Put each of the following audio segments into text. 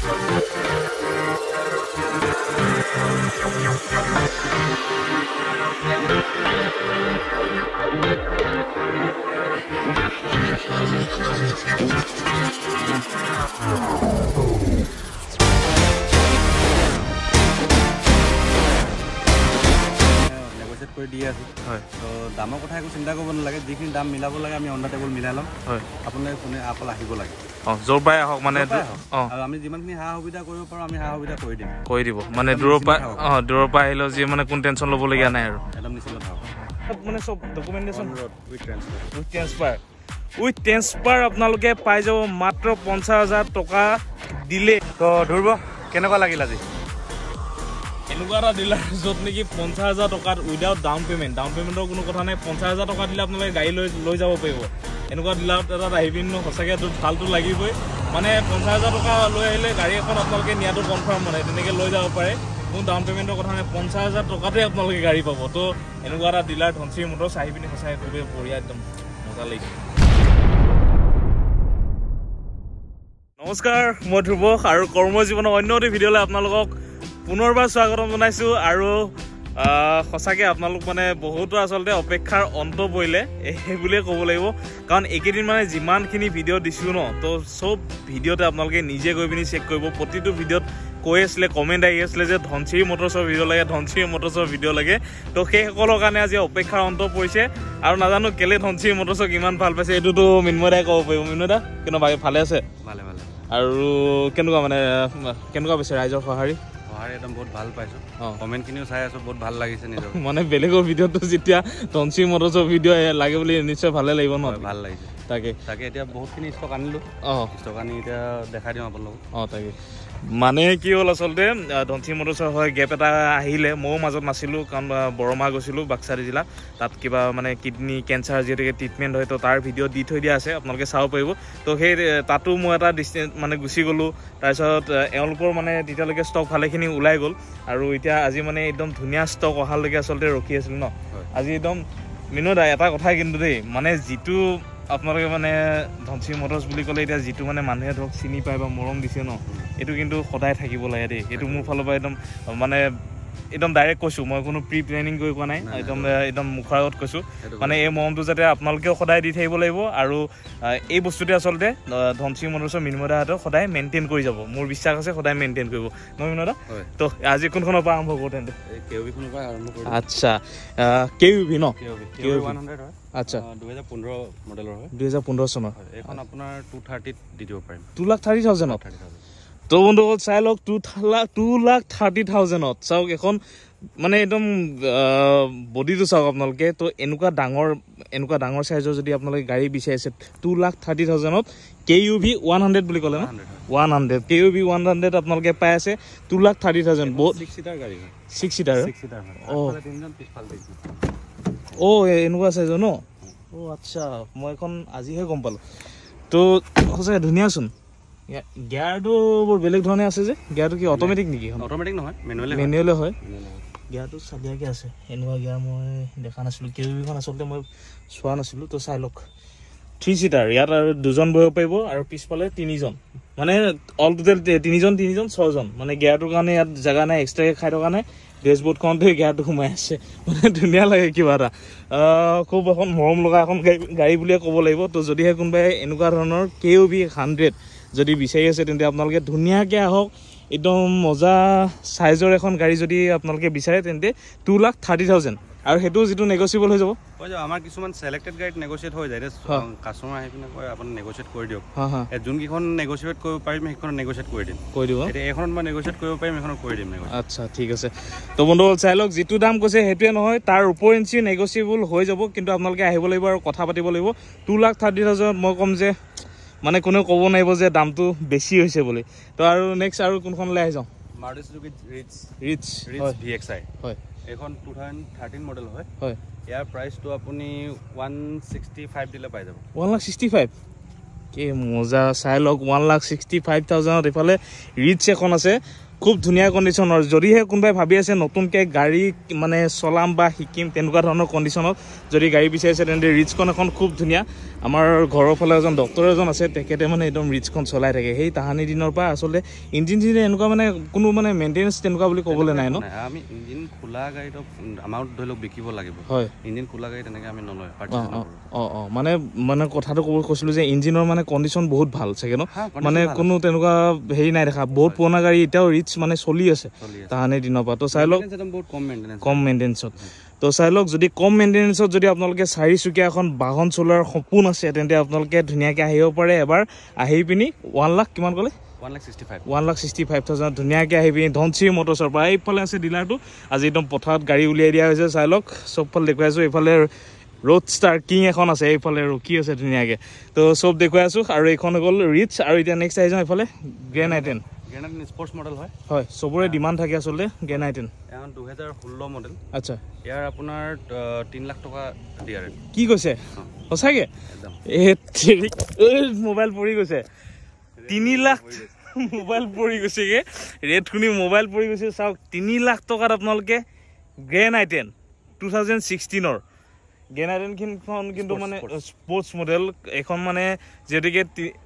কৰি দিয়ে আছো হয় তো দামৰ কথা একো চিন্তা কৰিব নালাগে যিখিনি দাম মিলাব লাগে আমি অন দা টেবল মিলাই ল'ম হয় আপোনালোকে কোনে অকল আহিব লাগে জোৰ পাই আহক মানে আৰু আমি যিমানখিনি সা সুবিধা কৰিব পাৰোঁ আমি সা সুবিধা কৰি দিব মানে দূৰৰ পৰা আহিলেও যি মানে কোনো টেনশ্যন ল'বলগীয়া নাই আৰু একদম নিশ্চিত থাকক মানে চব ডকুমেণ্টেশ্যন উইথ ট্ৰেন্সফাৰ আপোনালোকে পাই যাব মাত্ৰ 50,000 টকা দিলে তো ধৰিব কেনেকুৱা লাগিল আজি এনেকুৱা এটা ডিলাৰ য'ত নেকি 50,000 টকাত উইদাউট ডাউন পে'মেণ্টৰ কোনো কথা নাই 50,000 টকা দিলে আপোনালোকে গাড়ী লৈ যাব পাৰিব এনেকুৱা ডিলাৰত এটাত আহি পিনি সঁচাকৈ ভালটো লাগিবই মানে 50,000 টকা লৈ আহিলে গাড়ী এখন আপোনালোকে নিয়াটো কনফাৰ্ম মানে তেনেকৈ লৈ যাব পাৰে কোনো ডাউন পে'মেণ্টৰ কথা নাই 50,000 টকাতে আপোনালোকে গাড়ী পাব তো এনেকুৱা এটা ডিলাৰ ধনশ্ৰী মটৰ্ছ আহি পিনি সঁচাকৈ খুবেই বঢ়িয়া একদম মজা লাগিছে নমস্কাৰ মই ধ্ৰুৱ আৰু কৰ্মজীৱনৰ অন্য এটি ভিডিঅ'লৈ আপোনালোকক পুনৰবাৰ স্বাগতম জনাইছোঁ আৰু সঁচাকৈ আপোনালোক মানে বহুতো আচলতে অপেক্ষাৰ অন্ত পৰিলে সেই বুলিয়ে ক'ব লাগিব কাৰণ এইকেইদিন মানে যিমানখিনি ভিডিঅ' দিছিলোঁ ন তো চব ভিডিঅ'তে আপোনালোকে নিজে গৈ পিনি চেক কৰিব প্ৰতিটো ভিডিঅ'ত কৈ আছিলে কমেণ্ট আহি আছিলে যে ধনশ্ৰী মটৰ্ছৰ ভিডিঅ' লাগে তো সেইসকলৰ কাৰণে আজি অপেক্ষাৰ অন্ত পৰিছে আৰু নাজানো কেলে ধনশ্ৰী মটৰ্ছক ইমান ভাল পাইছে এইটোতো মিন্ময় দাই ক'ব পাৰিব মিন্ময় দা কেনেকুৱা ভালে আছে ভালে আৰু কেনেকুৱা পাইছে ৰাইজৰ সঁহাৰি একদম বহুত ভাল পাইছোঁ কমেণ্টখিনিও চাই আছোঁ বহুত ভাল লাগিছে নিজৰ মানে বেলেগৰ ভিডিঅ'টো যেতিয়া ধনশ্ৰী মটৰ্ছৰ ভিডিঅ' লাগে বুলি নিশ্চয় ভালে লাগিব ন ভাল লাগিছে তাকে এতিয়া বহুতখিনি ষ্টক আনিলোঁ ষ্টক আনি এতিয়া দেখাই দিওঁ আপোনালোকক তাকে মানে কি হ'ল আচলতে ধনশ্ৰী মটৰ্ছৰ হয় গেপ এটা আহিলে ময়ো মাজত নাছিলোঁ কাৰণ বৰমা গৈছিলোঁ বাক্সাৰী জিলা তাত কিবা মানে কিডনী কেঞ্চাৰ যিহেতুকে ট্ৰিটমেণ্ট হয় তো তাৰ ভিডিঅ' দি থৈ দিয়া আছে আপোনালোকে চাব পাৰিব তো সেই তাতো মই এটা মানে গুচি গ'লোঁ তাৰপিছত এওঁলোকৰ মানে তেতিয়ালৈকে ষ্টক ভালেখিনি ওলাই গ'ল আৰু এতিয়া আজি মানে একদম ধুনীয়া ষ্টক অহালৈকে আচলতে ৰখি আছিল ন আজি একদম মিন্ময় দা এটা কথা কিন্তু দেই মানে যিটো আপোনালোকে মানে ধনশ্ৰী মটৰ্ছ বুলি ক'লে এতিয়া যিটো মানে মানুহে ধৰক চিনি পায় বা মৰম দিছে ন এইটো কিন্তু সদায় থাকিব লাগে দেই এইটো মোৰ ফালৰ পৰা একদম ডাইৰেক্ট কৈছোঁ মই কোনো প্ৰি প্লেনিং কৰি কোৱা নাই একদম মুখৰ আগত কৈছোঁ মানে এই মৰমটো যাতে আপোনালোকেও সদায় দি থাকিব লাগিব আৰু এই বস্তুটোৱে আচলতে ধনশ্ৰী মটৰ্ছৰ মিন্ময় দাহঁতক সদায় মেইনটেইন কৰি যাব মোৰ বিশ্বাস আছে সদায় মেইনটেইন কৰিব নহয় মিন্ময় দা তো আজি কোনখনৰ পৰা আৰম্ভ কৰোঁ তেন্তে আচ্ছা KUV ন আচ্ছা 2015 মডেলৰ হয় 2015 চনৰ এইখন আপোনাৰ 230 দি দিব পাৰিম 2,30,000 তো বন্ধুসকল চাই লওক 2,30,000 চাওক এখন মানে একদম বডিটো চাওক আপোনালোকে তো এনেকুৱা ডাঙৰ চাইজৰ যদি আপোনালোকে গাড়ী বিচাৰিছে 2,30,000 KUV 100 বুলি ক'লে ন 100 KUV 100 আপোনালোকে পাই আছে 2,30,000 বহুত 6 সিটাৰ গাড়ী 6 সিটাৰ এনেকুৱা চাইজৰ ন আচ্ছা মই এখন আজিহে গম পালোঁ তো সঁচাকৈ ধুনীয়াচোন গিয়াৰটো বৰ বেলেগ ধৰণে আছে যে গিয়াৰটো কি অট'মেটিক নেকি অট'মেটিক নহয় মেনুৱেলে হয় গিয়াৰটো চালিয়াকৈ আছে এনেকুৱা গিয়াৰ মই দেখা নাছিলোঁ KUVখন আচলতে মই চোৱা নাছিলোঁ তো চাই লওক 3 সিটাৰ ইয়াত আৰু 2জন বহিব পাৰিব আৰু পিছফালে 3জন মানে অল টোটেল 3জন 6জন মানে গিয়াৰটোৰ কাৰণে ইয়াত জেগা নাই এক্সট্ৰাকৈ খাই থকা নাই ডেছবৰ্ডখনতে গিয়াৰটো সোমাই আছে মানে ধুনীয়া লাগে কিবা এটা খুব এখন মৰম লগা এখন গাড়ী বুলিয়ে ক'ব লাগিব তো যদিহে কোনোবাই এনেকুৱা ধৰণৰ KUV 100 যদি বিচাৰি আছে তেন্তে আপোনালোকে ধুনীয়াকৈ আহক একদম মজা চাইজৰ এখন গাড়ী যদি আপোনালোকে বিচাৰে তেন্তে 2,30,000 আৰু সেইটো যিটো নেগচিয়েবল হৈ যাব আমাৰ কিছুমান সিলেক্টেড গাড়ীত নেগচিয়েট হৈ যায় কাষ্টমাৰ আহি পিনে কয় আপুনি নেগচিয়েট কৰি দিয়ক যোনকেইখন নেগচিয়েট কৰিব পাৰিম সেইখন নেগচিয়েট কৰি দিম এতিয়া এইখনত মই নেগচিয়েট কৰিব পাৰিম এইখনত কৰি দিম আচ্ছা ঠিক আছে তো বন্ধুসকল চাই লওক যিটো দাম কৈছে সেইটোৱে নহয় তাৰ ওপৰেঞ্চি নেগচিয়েবল হৈ যাব কিন্তু আপোনালোকে আহিব লাগিব আৰু কথা পাতিব লাগিব 2,30,000 মই ক'ম যে মানে কোনেও ক'ব নোৱাৰিব যে দামটো বেছি হৈছে বুলি তো আৰু নেক্সট আৰু কোনখনলৈ আহি যাওঁ মাৰুতি চুজুকি ৰিটছ VXI হয় এখন 2013 মডেল হয় ইয়াৰ প্ৰাইচটো আপুনি 165 দিলে পাই যাব 165 কি মজা চাই লওক 165,000 এইফালে ৰিটছ এখন আছে খুব ধুনীয়া কণ্ডিশ্যনৰ যদিহে কোনোবাই ভাবি আছে নতুনকৈ গাড়ী মানে চলাম বা শিকিম তেনেকুৱা ধৰণৰ কণ্ডিশ্যনত যদি গাড়ী বিচাৰিছে তেন্তে ৰিটছখন এখন খুব ধুনীয়া আমাৰ ঘৰৰ ফালে এজন ডক্টৰ এজন আছে, তেখেতে মানে একদম ৰিচখন চলাই থাকে। সেই তাহানি দিনৰ পৰা আচলতে ইঞ্জিন এনেকুৱা মানে কোনো মানে মেইনটেনেঞ্চ তেনেকুৱা বুলি ক'বলৈ নাই ন? আমি ইঞ্জিন খোলা গাড়ীটো আমাক ধৰি লওক বিকিব লাগিব, হয়। ইঞ্জিন খোলা গাড়ী তেনেকৈ আমি নলয়। মানে কথাটো কৈছিলোঁ যে ইঞ্জিনৰ মানে কণ্ডিশ্যন বহুত ভাল চাগে ন? মানে কোনো তেনেকুৱা হেৰি নাই দেখা। বহুত পুৰণা গাড়ী এতিয়াও ৰিচ মানে চলি আছে তাহানি দিনৰ পৰা। তো চাই লওক কম মেইনটেনেঞ্চত। তো চাই লওক, যদি কম মেইনটেনেঞ্চত যদি আপোনালোকে 4চকীয়া এখন বাহন চলোৱাৰ সপোন আছে, তেন্তে আপোনালোকে ধুনীয়াকৈ আহিব পাৰে। এবাৰ আহি পিনি 1 লাখ কিমান ক'লে? 1,65,000 ধুনীয়াকৈ আহি পিনি ধনশিৰি মটৰ্ছৰ পৰা। এইফালে আছে ডিলাৰটো। আজি একদম পথাৰত গাড়ী উলিয়াই দিয়া হৈছে। চাই লওক, চবফালে দেখুৱাইছোঁ। এইফালে ৰোড ষ্টাৰ কিং এখন আছে, এইফালে ৰখি আছে ধুনীয়াকৈ। তো চব দেখুৱাই আছোঁ। আৰু এইখন হৈ গ'ল ৰিচ। আৰু এতিয়া নেক্সট আহি যাওঁ এইফালে গ্ৰেণ্ড আই 10। স্পৰ্টছ মডেল হয়, চবৰে ডিমাণ্ড থাকে আচলতে গ্ৰেণ্ড আই 10। 2016 মডেল। আচ্ছা, ইয়াৰ আপোনাৰ 3 লাখ টকা দিয়া ৰেট। কি কৈছে? সঁচাকৈ? মোবাইল পৰি গৈছে। 3 লাখ মোবাইল পৰি গৈছেগে। ৰেট শুনি মোবাইল পৰি গৈছে। চাওক, 3 লাখ টকাত আপোনালোকে গ্ৰেণ্ড আই 10 2016 গ্ৰেণ্ড আই 10খন কিন্তু মানে স্পৰ্টছ মডেল। এখন মানে যিহেতুকে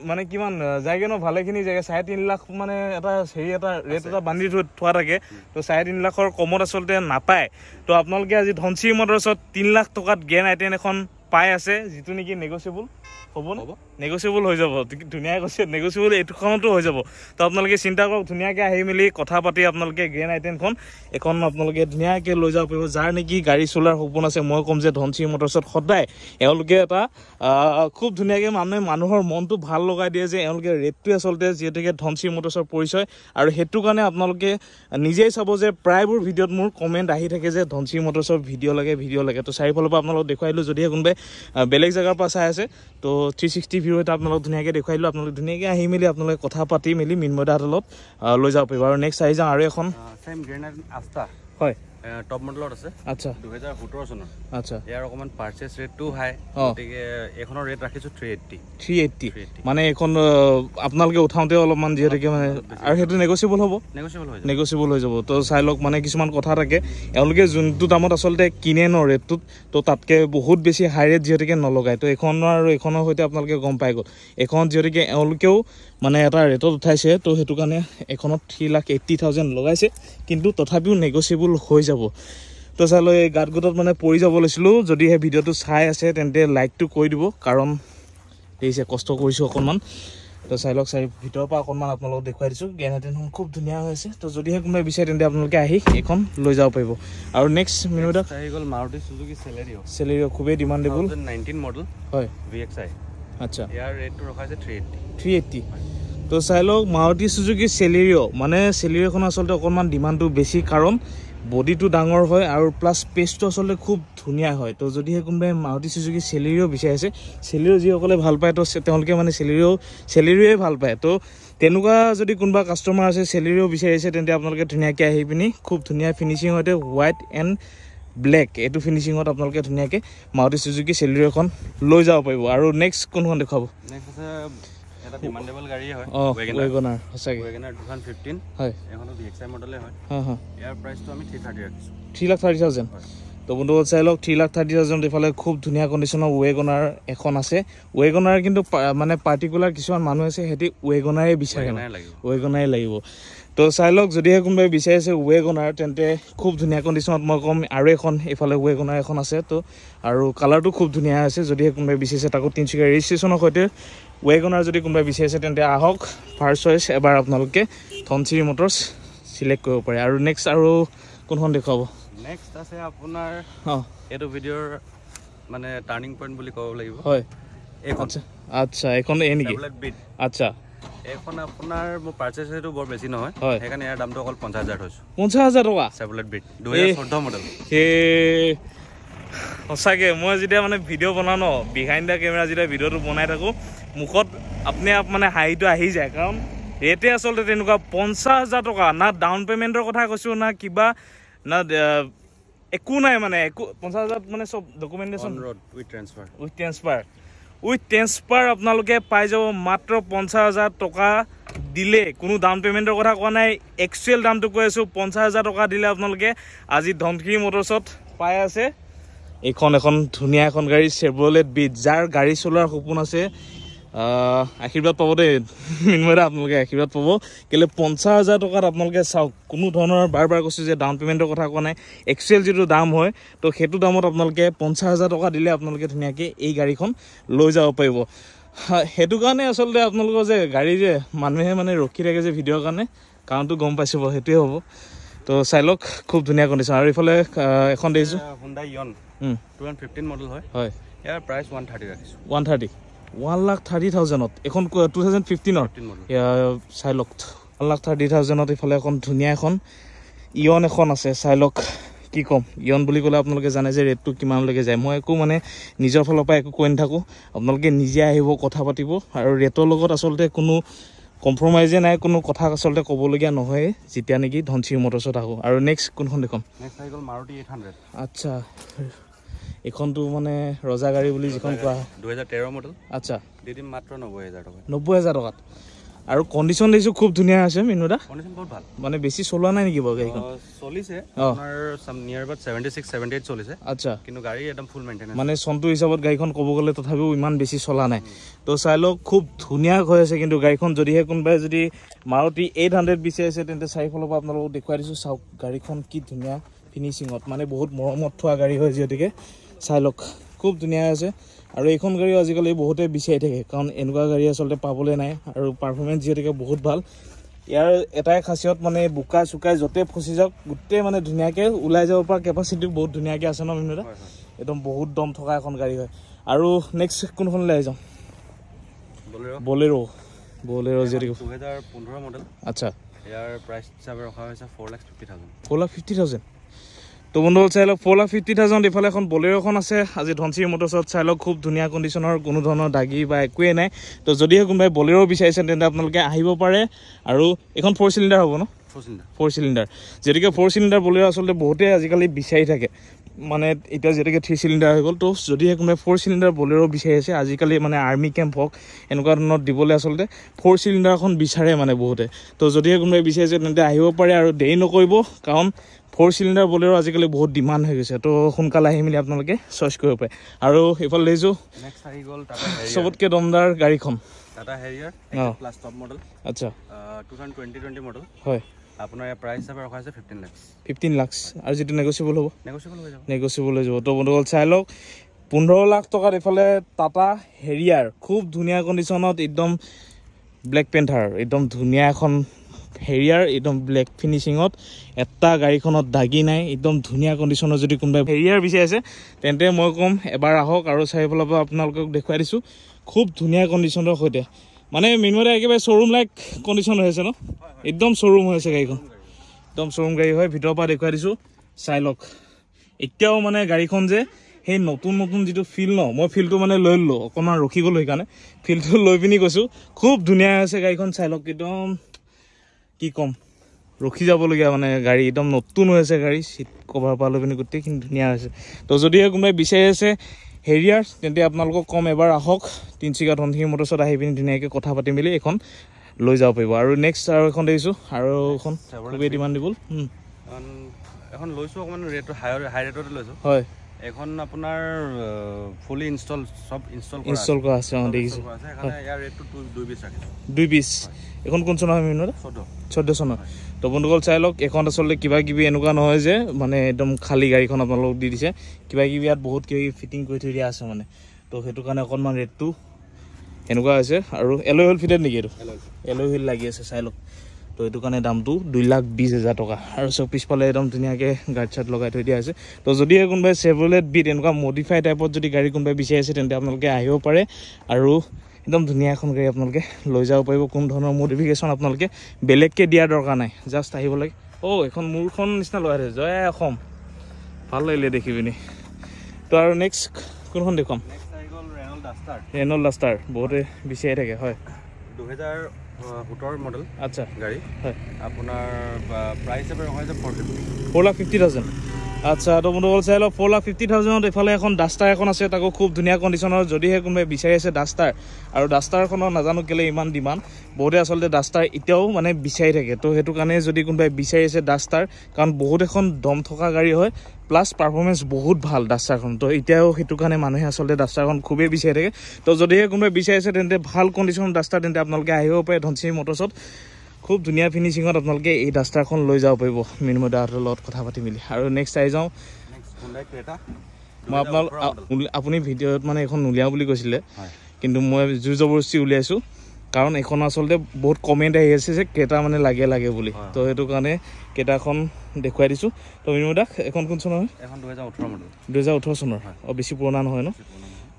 মানে কিমান যায়গৈ ন, ভালেখিনি জেগা 3.5 লাখ মানে এটা হেৰি এটা ৰেট এটা বান্ধি থোৱা থাকে। তো 3.5 লাখৰ কমত আচলতে নাপায়। তো আপোনালোকে আজি ধনশিৰি মটৰ্ছত 3 লাখ টকাত গ্ৰেণ্ড আই 10 এখন পাই আছে, যিটো নেকি নেগচিয়েবল হ'ব। নেগচিয়েবল হৈ যাব। ধুনীয়াকৈ কৈছে নেগচিয়েবল, এইখনতো হৈ যাব। তো আপোনালোকে চিন্তা কৰক, ধুনীয়াকৈ আহি মেলি কথা পাতি আপোনালোকে গ্ৰেণ্ড আই 10খন এখন আপোনালোকে ধুনীয়াকৈ লৈ যাব পাৰিব। যাৰ নেকি গাড়ী চলোৱাৰ সপোন আছে, মই ক'ম যে ধনশিৰি মটৰ্ছত সদায় এওঁলোকে এটা খুব ধুনীয়াকৈ মানুহৰ মনটো ভাল লগাই দিয়ে যে এওঁলোকে ৰেটটোৱে আচলতে যিহেতুকে ধনশিৰি মটৰ্ছৰ পৰিচয়। আৰু সেইটো কাৰণে আপোনালোকে নিজেই চাব যে প্ৰায়বোৰ ভিডিঅ'ত মোৰ কমেণ্ট আহি থাকে যে ধনশিৰি মটৰ্ছৰ ভিডিঅ' লাগে। তো চাৰিওফালৰ পৰা আপোনালোকক দেখুৱাই দিলোঁ। যদিহে কোনোবাই বেলেগ জেগাৰ পৰা চাই আছে, তো 360 ভিউ এটা আপোনালোক ধুনীয়াকৈ দেখুৱাই দিলোঁ। আপোনালোকে ধুনীয়াকৈ আহি মেলি আপোনালোকে কথা পাতি মেলি মিনময়দাহঁতৰ লগত লৈ যাব পাৰিব। আৰু নেক্সট আহি যাওঁ আৰু এখন হয় টপ মডেলত আছে। আচ্ছা, 2017 চনৰ। আচ্ছা, ইয়াৰ অকণমান পাৰ্চেছ ৰেটটো হাই, গতিকে এইখনৰ ৰেট ৰাখিছোঁ 380। মানে এইখন আপোনালোকে উঠাওঁতে অলপমান যিহেতুকে মানে, আৰু সেইটো নেগচিয়েবল হ'ব, নেগচিয়েবল হৈ যাব। তো চাই লওক, মানে কিছুমান কথা থাকে। এওঁলোকে যোনটো দামত আচলতে কিনে ন ৰেটটোত, তো তাতকৈ বহুত বেছি হাই ৰেট যিহেতুকে নলগায়। তো এইখনৰ আৰু এইখনৰ সৈতে আপোনালোকে গম পাই গ'ল। এইখন যিহেতুকে এওঁলোকেও মানে এটা ৰেটত উঠাইছে, তো সেইটো কাৰণে এইখনত 3,80,000 লগাইছে, কিন্তু তথাপিও নেগচিয়েবল হৈ যাব। তো চাই লওক, এই গাঁত গোটত মানে পৰি যাব লৈছিলোঁ। যদি সেই ভিডিঅ'টো চাই আছে তেন্তে লাইকটো কৰি দিব, কাৰণ দেখিছে কষ্ট কৰিছোঁ অকণমান। তো চাই লওক, ভিতৰৰ পৰা অকণমান আপোনালোকক দেখুৱাই দিছোঁ। গ্ৰেণ্ড আই 10খন খুব ধুনীয়া হৈ আছে। তো যদিহে কোনোবাই বিচাৰে তেন্তে আপোনালোকে আহি এইখন লৈ যাব পাৰিব। আৰু নেক্সট মিনিটত আহি গ'ল মাৰুতি চুজুকি চেলেৰিঅ খুবেই ডিমাণ্ডেবল 2019 মডেল। হয়, VXI। আচ্ছা, ইয়াৰ ৰেটটো ৰখাইছে 380। তো চাই লওক, মাৰুতি চুজুকি চেলেৰিঅ, মানে চেলেৰিঅ'খন আচলতে অকণমান ডিমাণ্ডটো বেছি, কাৰণ বডিটো ডাঙৰ হয় আৰু প্লাছ স্পেচটো আচলতে খুব ধুনীয়া হয়। তো যদিহে কোনোবাই মাৰুতি চুজুকি চেলেৰিঅ বিচাৰিছে, চেলেৰিঅ যিসকলে ভাল পায়, তো তেওঁলোকে মানে চেলেৰিঅ'য়ে ভাল পায়। তো তেনেকুৱা যদি কোনোবা কাষ্টমাৰ আছে চেলেৰিঅ বিচাৰিছে, তেন্তে আপোনালোকে ধুনীয়াকৈ আহি পিনি খুব ধুনীয়া ফিনিচিং সৈতে হোৱাইট এণ্ড ব্লেক এইটো ফিনিচিঙত আপোনালোকে ধুনীয়াকৈ মাৰুতি চুজুকি চেলেৰিঅ'খন লৈ যাব পাৰিব। আৰু নেক্সট কোনখন দেখুৱাব? এটা ডিমাণ্ডেবল গাড়ী হয়, ৱেগনাৰ। সঁচাকৈ ৱেগনাৰ 2015 হয়, এখনো VXI মডেলে হয়। ইয়াৰ প্ৰাইচটো আমি 330 ৰাখিছোঁ। 3,30,000। তো বন্ধুসকল চাই লওক, 3,30,000 এইফালে খুব ধুনীয়া কণ্ডিশ্যনৰ ৱেগনাৰ এখন আছে। ৱেগনাৰ কিন্তু মানে পাৰ্টিকুলাৰ কিছুমান মানুহ আছে, সিহঁতি ৱেগনাৰে বিচাৰে, ৱেগনাৰে লাগিব। তো চাই লওক, যদিহে কোনোবাই বিচাৰিছে ৱেগনাৰ, তেন্তে খুব ধুনীয়া কণ্ডিশ্যনত মই ক'ম আৰু এখন এইফালে ৱেগনাৰ এখন আছে। তো আৰু কালাৰটো খুব ধুনীয়া আছে। যদিহে কোনোবাই বিচাৰিছে, তাকো 3চকীয়া ৰেজিষ্ট্ৰেশ্যনৰ সৈতে ৱেগনাৰ যদি কোনোবাই বিচাৰিছে, তেন্তে আহক, ফাৰ্ষ্ট চইচ এবাৰ আপোনালোকে ধনশিৰি মটৰ্ছ চিলেক্ট কৰিব পাৰে। আৰু নেক্সট আৰু কোনখন দেখুৱাব? নেক্সট আছে আপোনাৰ এইটো ভিডিঅ'ৰ মানে টাৰ্ণিং পইণ্ট বুলি ক'ব লাগিব। হয়, এইখন। আচ্ছা, এইখন নেকি? আচ্ছা, এইখন আপোনাৰ মোৰ পাৰ্চেছ ৰেটটো বৰ বেছি নহয়, সেইকাৰণে ইয়াৰ দামটো অকল 50,000 থৈছোঁ। 50,000 টকা? চেভলেট বিট 2014 মডেল। সঁচাকৈ মই যেতিয়া মানে ভিডিঅ' বনাওঁ ন, বিহাইণ্ড দ্য কেমেৰা যেতিয়া ভিডিঅ'টো বনাই থাকোঁ, মুখত আপুনি মানে হাঁহিটো আহি যায়, কাৰণ ৰেটে আচলতে তেনেকুৱা। 50,000 টকা, না ডাউন পে'মেণ্টৰ কথা কৈছোঁ, না কিবা, না একো নাই, মানে একো। 50,000 মানে চব ডকুমেণ্টেশ্যন উইথ ট্ৰেন্সফাৰ আপোনালোকে পাই যাব মাত্ৰ 50,000 টকা দিলে। কোনো ডাউন পে'মেণ্টৰ কথা কোৱা নাই, একচুৱেল দামটো কৈ আছোঁ। 50,000 টকা দিলে আপোনালোকে আজি ধনশিৰি মটৰ্ছত পাই আছে এইখন এখন ধুনীয়া এখন গাড়ী চেভ্ৰলেট বিট, যাৰ গাড়ী চলোৱাৰ সপোন আছে আশীৰ্বাদ পাব দেই মিনময়দা, আপোনালোকে আশীৰ্বাদ পাব। কেলৈ 50,000 টকাত আপোনালোকে চাওক, কোনো ধৰণৰ বাৰ কৈছোঁ যে ডাউন পে'মেণ্টৰ কথা কোৱা নাই, একচুৱেল যিটো দাম হয় তো সেইটো দামত আপোনালোকে 50,000 টকা দিলে আপোনালোকে ধুনীয়াকৈ এই গাড়ীখন লৈ যাব পাৰিব। সেইটো কাৰণে আচলতে আপোনালোকৰ যে গাড়ী যে মানুহে মানে ৰখি থাকে যে ভিডিঅ'ৰ কাৰণে, কাৰণটো গম পাইছোঁ বাৰু, সেইটোৱে হ'ব। তো চাই লওক, খুব ধুনীয়া কণ্ডিশ্যন। আৰু এইফালে এখন দেখিছোঁ Hyundai Ion 2015 মডেল হয়। হয়, ইয়াৰ প্ৰাইচ 130 ৰাখিছোঁ। 130, 1,30,000ত এখন 2015ৰ চাই লওক, 1,30,000ত এইফালে এখন ধুনীয়া এখন ইয়ন এখন আছে। চাই লওক, কি ক'ম, ইয়ন বুলি ক'লে আপোনালোকে জানে যে ৰেটটো কিমানলৈকে যায়। মই একো মানে নিজৰ ফালৰ পৰা একো কৈ নাথাকোঁ, আপোনালোকে নিজে আহিব, কথা পাতিব। আৰু ৰেটৰ লগত আচলতে কোনো কম্প্ৰমাইজে নাই, কোনো কথা আচলতে ক'বলগীয়া নহয় যেতিয়া নেকি ধনশিৰি মটৰ্ছত আহোঁ। আৰু নেক্সট কোনখন দেখোন? নেক্সট আহি গ'ল মাৰুতি 800। আচ্ছা, এইখনটো মানে ৰজা গাড়ী বুলি যিখন কোৱা, 2013 মডেল। আচ্ছা, দি দিম মাত্ৰ 90,000 টকা। 90,000 টকাত। আৰু কণ্ডিশ্যন দেখিছোঁ খুব ধুনীয়া আছে মিনুদা, কণ্ডিশ্যন বহুত ভাল। মানে বেছি চলোৱা নাই নেকি বাৰু গাড়ীখন? চলিছে আপোনাৰ নিয়াৰ এবাউট 76-78 চলিছে। আচ্ছা, কিন্তু গাড়ী একদম ফুল মেইনটেনেন্স, মানে চনটো হিচাপত গাড়ীখন ক'ব গ'লে তথাপিও ইমান বেছি চলা নাই। তো চাই লওক, খুব ধুনীয়া হৈ আছে কিন্তু গাড়ীখন। যদিহে কোনোবাই যদি মাৰুতি 800 বিচাৰিছে তেন্তে চাৰিফালৰ পৰা আপোনালোকক দেখুৱাই দিছোঁ। চাওক গাড়ীখন কি ধুনীয়া ফিনিচিঙত, মানে বহুত মৰমত থোৱা গাড়ী হয় যিহেতুকে। চাই লওক, খুব ধুনীয়া আছে। আৰু এইখন গাড়ীও আজিকালি বহুতে বিচাৰি থাকে, কাৰণ এনেকুৱা গাড়ী আচলতে পাবলৈ নাই। আৰু পাৰফৰ্মেঞ্চ যিহেতুকে বহুত ভাল। ইয়াৰ এটাই খাচিয়ত, মানে বোকা চুকাই য'তে ফচি যাওক গোটেই মানে ধুনীয়াকৈ ওলাই যাব পৰা কেপাচিটি বহুত ধুনীয়াকৈ আছে ন মিনুদা? একদম বহুত দম থকা এখন গাড়ী হয়। আৰু নেক্সট কোনখনলৈ আহি যাওঁ? বলেৰো যিহেতুকে 2015 মডেল। আচ্ছা, ইয়াৰ প্ৰাইচ হিচাপে ৰখা হৈছে 4,50,000। 4,50,000। তো বন্ধুসকল চাই লওক, 4,50,000 এইফালে এখন বলেৰোখন আছে আজি ধনশিৰি মটৰ্ছত। চাই লওক, খুব ধুনীয়া কণ্ডিশ্যনৰ, কোনো ধৰণৰ দাগি বা একোৱেই নাই। তো যদিহে কোনোবাই বলেৰো বিচাৰিছে তেন্তে আপোনালোকে আহিব পাৰে। আৰু এইখন 4 চিলিণ্ডাৰ হ'ব ন? 4 চিলিণ্ডাৰ। যিহেতুকে 4 চিলিণ্ডাৰ বলেৰো আচলতে বহুতেই আজিকালি বিচাৰি থাকে, মানে এতিয়া যিহেতুকে 3 চিলিণ্ডাৰ হৈ গ'ল। তো যদিহে কোনোবাই 4 চিলিণ্ডাৰ বলেৰো বিচাৰি আছে, আজিকালি মানে আৰ্মি কেম্প হওক এনেকুৱা ধৰণৰ দিবলৈ আচলতে 4 চিলিণ্ডাৰখন বিচাৰে মানে বহুতে। তো যদিহে কোনোবাই বিচাৰিছে তেন্তে আহিব পাৰে আৰু দেৰি নকৰিব, কাৰণ 4 চিলিণ্ডাৰ বলেৰো আজিকালি বহুত ডিমাণ্ড হৈ গৈছে। তো সোনকালে আহি মেলি আপোনালোকে চইচ কৰিব পাৰে। আৰু এইফালে দেখিছোঁ নেক্সট আহি গ'ল চবতকৈ দমদাৰ গাড়ীখন, টাটা হেৰিয়াৰ প্লাছ টপ মডেল। আচ্ছা, 2020 মডেল হয়। আপোনাৰ ইয়াৰ প্ৰাইচ হিচাপে ৰখা হৈছে 15 লাখ। 15 লাখ। আৰু যিটো নেগচিয়েবল হ'ব? নেগচিয়েবল হৈ যাব। নেগচিয়েবল হৈ যাব। তো বন্ধুসকল চাই লওক, 15 লাখ টকাত এইফালে টাটা হেৰিয়াৰ, খুব ধুনীয়া কণ্ডিশ্যনত, একদম ব্লেক পেন্থাৰ, একদম ধুনীয়া এখন হেৰিয়াৰ, একদম ব্লেক ফিনিচিঙত, এটা গাড়ীখনত দাগি নাই, একদম ধুনীয়া কণ্ডিশ্যনত। যদি কোনোবাই হেৰিয়াৰ বিচাৰিছে তেন্তে মই ক'ম এবাৰ আহক আৰু চাৰিওফালৰ পৰা আপোনালোকক দেখুৱাই দিছোঁ, খুব ধুনীয়া কণ্ডিশ্যনৰ সৈতে। মানে মিনময়দা একেবাৰে শ্ব'ৰুম লাইক কণ্ডিশ্যন হৈ আছে ন? একদম শ্ব'ৰুম হৈ আছে গাড়ীখন, একদম শ্ব'ৰুম গাড়ী হয়। ভিতৰৰ পৰা দেখুৱাই দিছোঁ, চাই লওক। এতিয়াও মানে গাড়ীখন যে সেই নতুন যিটো ফিল ন, মই ফিলটো মানে লৈ ল'লোঁ, অকণমান ৰখি গ'লোঁ, সেইকাৰণে ফিলটো লৈ পিনি কৈছোঁ। খুব ধুনীয়া হৈছে গাড়ীখন, চাই লওক। একদম কি ক'ম, ৰখি যাবলগীয়া মানে গাড়ী, একদম নতুন হৈ আছে গাড়ী। চিট কভাৰ পৰা লৈ পিনি গোটেইখিনি ধুনীয়া হৈছে। তো যদিহে কোনোবাই বিচাৰি আছে হেৰিয়াৰ তেন্তে আপোনালোকক ক'ম এবাৰ আহক তিনিচুকীয়া ধনশিৰি মটৰ্ছত আহি পিনি ধুনীয়াকৈ কথা পাতি মেলি এইখন লৈ যাব পাৰিব। আৰু নেক্সট আৰু এখন দেখিছোঁ, আৰু এখন খুবেই ডিমাণ্ডেবল। এখন লৈছোঁ, অকণমান ৰেটটো হাই ৰেটতে লৈছোঁ। হয়, এখন আপোনাৰ ফুলি ইনষ্টল, চব ইনষ্টল কৰা আছে। অঁ, দেখিছোঁ। ইয়াৰ ৰেটটো 2 পিচ ৰাখিছোঁ। 2 পিচ। এখন কোন চনৰ হয় মিনুদা? 14 চনৰ। তো বন্ধুসকল চাই লওক, এখন আচলতে কিবা কিবি এনেকুৱা নহয় যে মানে একদম খালী গাড়ীখন আপোনালোকক দি দিছে, কিবা কিবি ইয়াত বহুত কিবা কিবি ফিটিং কৰি থৈ দিয়া আছে মানে। তো সেইটো কাৰণে অকণমান ৰেটটো এনেকুৱা হৈছে। আৰু এলয় হুইল ফিটেড নেকি? এইটো এলয় হুইল লাগি আছে, চাই লওক। তো সেইটো কাৰণে দামটো 2,20,000 টকা। আৰু চব পিছফালে একদম ধুনীয়াকৈ গাৰ্ড চাৰ্ট লগাই থৈ দিয়া আছে। তো যদিহে কোনোবাই চেভ্ৰলেট বিট এনেকুৱা মডিফাই টাইপত যদি গাড়ী কোনোবাই বিচাৰি আছে তেন্তে আপোনালোকে আহিব পাৰে। আৰু একদম ধুনীয়া এখন গাড়ী আপোনালোকে লৈ যাব পাৰিব। কোনো ধৰণৰ মডিফিকেশ্যন আপোনালোকে বেলেগকৈ দিয়াৰ দৰকাৰ নাই, জাষ্ট আহিব লাগে। এখন মোৰখন নিচিনা লগাই থৈছে, জয় অসম, ভাল লাগিলে দেখি পিনি। তো আৰু নেক্সট কোনখন দেখুৱাম? ৰেনল্ট ডাষ্টাৰ, বহুতে বিচাৰি থাকে। হয়, 2017 মডেল। আচ্ছা, গাড়ী। হয়। আপোনাৰ প্ৰাইচ হিচাপে ৰখা হৈছে 4,50,000। আচ্ছা তো বন্ধুসকল চাই লওক 4,50,000 এফালে এখন ডাষ্টাৰ এখন আছে তাকো খুব ধুনীয়া কণ্ডিশ্যনৰ যদিহে কোনোবাই বিচাৰি আছে ডাষ্টাৰ আৰু ডাষ্টাৰখনৰ নাজানো কেলে ইমান ডিমাণ্ড বহুতে আচলতে ডাষ্টাৰ এতিয়াও মানে বিচাৰি থাকে তো সেইটো কাৰণে যদি কোনোবাই বিচাৰি আছে ডাষ্টাৰ কাৰণ বহুত এখন দম থকা গাড়ী হয় প্লাছ পাৰফৰ্মেঞ্চ বহুত ভাল ডাষ্টাৰখন তো এতিয়াও সেইটো কাৰণে মানুহে আচলতে ডাষ্টাৰখন খুবেই বিচাৰি থাকে তো যদিহে কোনোবাই বিচাৰি আছে তেন্তে ভাল কণ্ডিশ্যনৰ ডাষ্টাৰ তেন্তে আপোনালোকে আহিব পাৰে ধনচিৰি মটৰ্ছত খুব ধুনীয়া ফিনিচিঙত আপোনালোকে এই ডাষ্টাৰখন লৈ যাব পাৰিব মিনময় দাহঁতৰ লগত কথা পাতি মেলি আৰু নেক্সট আহি যাওঁ মই আপুনি ভিডিঅ'ত মানে এখন উলিয়াওঁ বুলি কৈছিলে কিন্তু মই জোৰ জবৰদস্তি উলিয়াইছোঁ কাৰণ এখন আচলতে বহুত কমেণ্ট আহি আছে যে ক্ৰেটা মানে লাগে বুলি তো সেইটো কাৰণে ক্ৰেটাখন দেখুৱাই দিছোঁ তো মিনময় দাক এখন কোন চনৰ হয় এখন 2018 মডেল 2018 চনৰ বেছি পুৰণা নহয় ন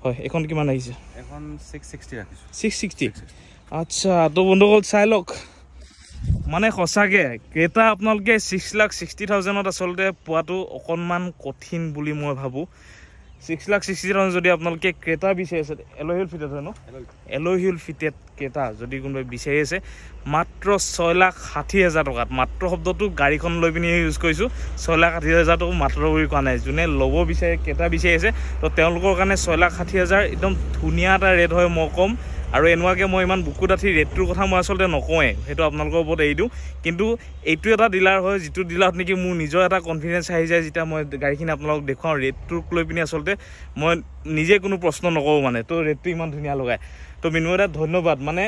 হয় এখন কিমান আহিছে এখন 660 ৰাখিছোঁ 660 আচ্ছা তো বন্ধুসকল চাই লওক মানে সঁচাকৈ ক্ৰেটা আপোনালোকে 6,60,000 আচলতে পোৱাটো অকণমান কঠিন বুলি মই ভাবোঁ 6,60,000 যদি আপোনালোকে ক্ৰেটা বিচাৰি আছে এল'হিল ফিটেড হয় ন এল'হিল ফিটেড ক্ৰেটা যদি কোনোবাই বিচাৰি আছে মাত্ৰ 6,60,000 টকাত মাত্ৰ শব্দটো গাড়ীখন লৈ পিনি ইউজ কৰিছোঁ 6,60,000 টকা মাত্ৰ বুলি কোৱা নাই যোনে ল'ব বিচাৰে ক্ৰেটা বিচাৰি আছে তো তেওঁলোকৰ কাৰণে 6,60,000 একদম ধুনীয়া এটা ৰেট হয় মই ক'ম আৰু এনেকুৱাকৈ মই ইমান বুকু ডাঠি ৰেটটোৰ কথা মই আচলতে নকওঁৱেই সেইটো আপোনালোকৰ ওপৰত এৰি দিওঁ কিন্তু এইটো এটা ডিলাৰ হয় যিটো ডিলাৰত নেকি মোৰ নিজৰ এটা কনফিডেঞ্চ আহি যায় যেতিয়া মই গাড়ীখিনি আপোনালোকক দেখুৱাওঁ ৰেটটোক লৈ পিনি আচলতে মই নিজে কোনো প্ৰশ্ন নকৰোঁ মানে তো ৰেটটো ইমান ধুনীয়া লগায় তো মিনময় দা ধন্যবাদ মানে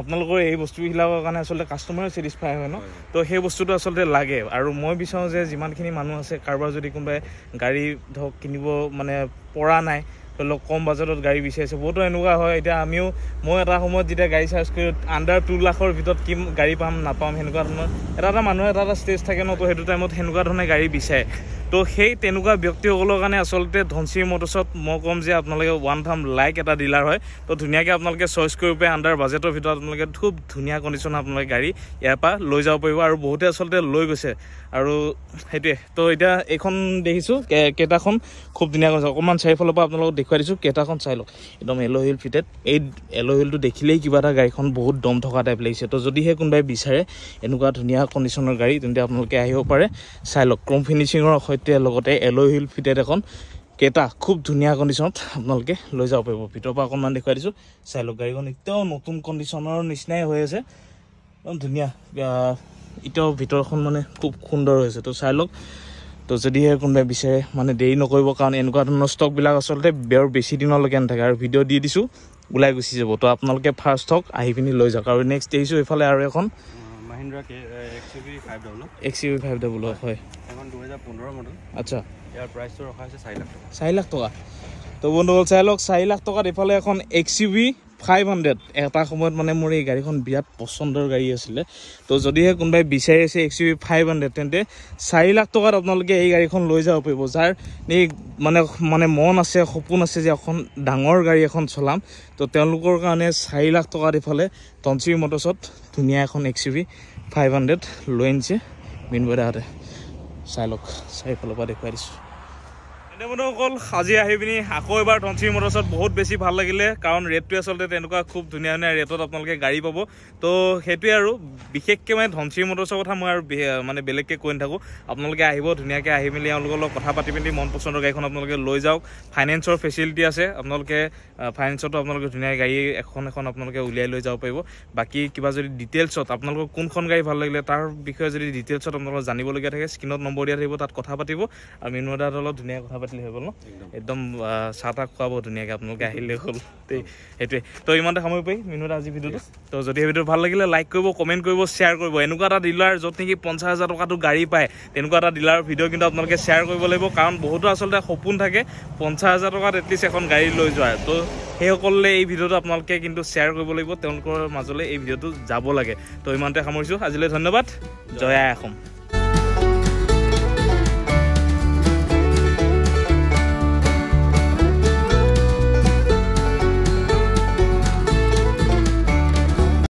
আপোনালোকৰ এই বস্তুবিলাকৰ কাৰণে আচলতে কাষ্টমাৰো ছেটিছফাই হয় ন তো সেই বস্তুটো আচলতে লাগে আৰু মই বিচাৰোঁ যে যিমানখিনি মানুহ আছে কাৰোবাৰ যদি কোনোবাই গাড়ী ধৰক কিনিব মানে পৰা নাই ধৰি লওক কম বাজেটত গাড়ী বিচাৰিছে বহুতো এনেকুৱা হয় এতিয়া মই এটা সময়ত যেতিয়া গাড়ী চাৰ্জ কৰি আণ্ডাৰ 2 লাখৰ ভিতৰত কি গাড়ী পাম নাপাম সেনেকুৱা ধৰণৰ এটা মানুহ এটা ষ্টেজ থাকে ন তো সেইটো টাইমত সেনেকুৱা ধৰণে গাড়ী বিচাৰে তো সেই তেনেকুৱা ব্যক্তিসকলৰ কাৰণে আচলতে ধনচিৰি মটৰ্ছত মই ক'ম যে আপোনালোকে ওৱান টাইম লাইক এটা ডিলাৰ হয় তো ধুনীয়াকৈ আপোনালোকে চইচ কৰিব পাৰে আণ্ডাৰ বাজেটৰ ভিতৰত আপোনালোকে খুব ধুনীয়া কণ্ডিশ্যনত আপোনালোকে গাড়ী ইয়াৰ পৰা লৈ যাব পাৰিব আৰু বহুতে আচলতে লৈ গৈছে আৰু সেইটোৱে তো এতিয়া এইখন দেখিছোঁ ক্ৰেটাখন খুব ধুনীয়া কৰিছে অকণমান চাৰিওফালৰ পৰা আপোনালোকক দেখুৱাই দিছোঁ ক্ৰেটাখন চাই লওক একদম এল'হিল ফিটেড এই এল'হিলটো দেখিলেই কিবা এটা গাড়ীখন বহুত দম থকা টাইপ লাগিছে তো যদিহে কোনোবাই বিচাৰে এনেকুৱা ধুনীয়া কণ্ডিশ্যনৰ গাড়ী তেন্তে আপোনালোকে আহিব পাৰে চাই লওক ক্ৰম ফিনিচিঙৰ সৈতে লগতে এল'হিল ফিটেড এখন ক্ৰেটা খুব ধুনীয়া কণ্ডিশ্যনত আপোনালোকে লৈ যাব পাৰিব ভিতৰৰ পৰা অকণমান দেখুৱাই দিছোঁ চাই লওক গাড়ীখন এতিয়াও নতুন কণ্ডিশ্যনৰ নিচিনাই হৈ আছে একদম ধুনীয়া এতিয়াও ভিতৰখন মানে খুব সুন্দৰ হৈছে তো চাই লওক তো যদিহে কোনোবাই বিচাৰে মানে দেৰি নকৰিব কাৰণ এনেকুৱা ধৰণৰ ষ্টকবিলাক আচলতে বৰ বেছি দিনলৈকে নাথাকে আৰু ভিডিঅ' দি দিছোঁ ওলাই গুচি যাব তো আপোনালোকে ফাৰ্ষ্ট ষ্টক আহি পিনি লৈ যাওক আৰু নেক্সট দেখিছোঁ এইফালে আৰু এখন মহিন্দ্ৰা XUV 500 XUV 500 হয় এখন 2015 মডেল আচ্ছা ইয়াৰ প্ৰাইচটো ৰখা হৈছে 4 লাখ টকা 4 লাখ টকা তো বন্ধুসকল চাই লওক 4 লাখ টকাত এইফালে এখন XUV 500 এটা সময়ত মানে মোৰ এই গাড়ীখন বিৰাট পচন্দৰ গাড়ী আছিলে তো যদিহে কোনোবাই বিচাৰি আছে XUV 500 তেন্তে 4 লাখ টকাত আপোনালোকে এই গাড়ীখন লৈ যাব পাৰিব যাৰ এই মানে মন আছে সপোন আছে যে এখন ডাঙৰ গাড়ী এখন চলাম তো তেওঁলোকৰ কাৰণে 4 লাখ টকাত এইফালে ধনচিৰি মটৰ্ছত ধুনীয়া এখন XUV 500 লৈ আনিছে মিনময় দাহঁতে চাই লওক চাৰিফালৰ পৰা দেখুৱাই দিছোঁ বন্ধুসকল আজি আহি পিনি আকৌ এবাৰ ধনচিৰি মটৰ্ছত বহুত বেছি ভাল লাগিলে কাৰণ ৰেটটোৱে আচলতে তেনেকুৱা খুব ধুনীয়া ধুনীয়া ৰেটত আপোনালোকে গাড়ী পাব তো সেইটোৱে আৰু বিশেষকৈ মানে ধনচিৰি মটৰ্ছৰ কথা মই আৰু মানে বেলেগকৈ কৈ নাথাকোঁ আপোনালোকে আহিব ধুনীয়াকৈ আহি মেলি তেওঁলোকৰ লগত কথা পাতি পিনি মন পচন্দৰ গাড়ীখন আপোনালোকে লৈ যাওক ফাইনেন্সৰ ফেচিলিটি আছে আপোনালোকে ফাইনেন্সতো আপোনালোকে ধুনীয়া গাড়ী এখন আপোনালোকে উলিয়াই লৈ যাব পাৰিব বাকী কিবা যদি ডিটেইলছত আপোনালোকৰ কোনখন গাড়ী ভাল লাগিলে তাৰ বিষয়ে যদি ডিটেইলছত আপোনালোকৰ জানিবলগীয়া থাকে স্ক্ৰীণত নম্বৰ দিয়া থাকিব তাত কথা পাতিব আৰু মিনময় দাহঁতৰ লগত ধুনীয়াকৈ কথা পাতিলে হৈ গ'ল ন একদম চাহ তাহ খুৱাব ধুনীয়াকৈ আপোনালোকে আহিলে হ'ল সেইটোৱে তো ইমানতে সামৰিব পাৰি মিনময় দা আজি ভিডিঅ'টো তো যদি সেই ভিডিঅ'টো ভাল লাগিলে লাইক কৰিব কমেণ্ট কৰিব শ্বেয়াৰ কৰিব এনেকুৱা এটা ডিলাৰ য'ত নেকি 50,000 টকাটো গাড়ী পায় তেনেকুৱা এটা ডিলাৰৰ ভিডিঅ' কিন্তু আপোনালোকে শ্বেয়াৰ কৰিব লাগিব কাৰণ বহুতো আচলতে সপোন থাকে 50,000 টকাত এটলিষ্ট এখন গাড়ী লৈ যোৱাৰ তো সেইসকলে এই ভিডিঅ'টো আপোনালোকে কিন্তু শ্বেয়াৰ কৰিব লাগিব তেওঁলোকৰ মাজলৈ এই ভিডিঅ'টো যাব লাগে তো ইমানতে সামৰিছোঁ আজিলৈ ধন্যবাদ জয় আই অসম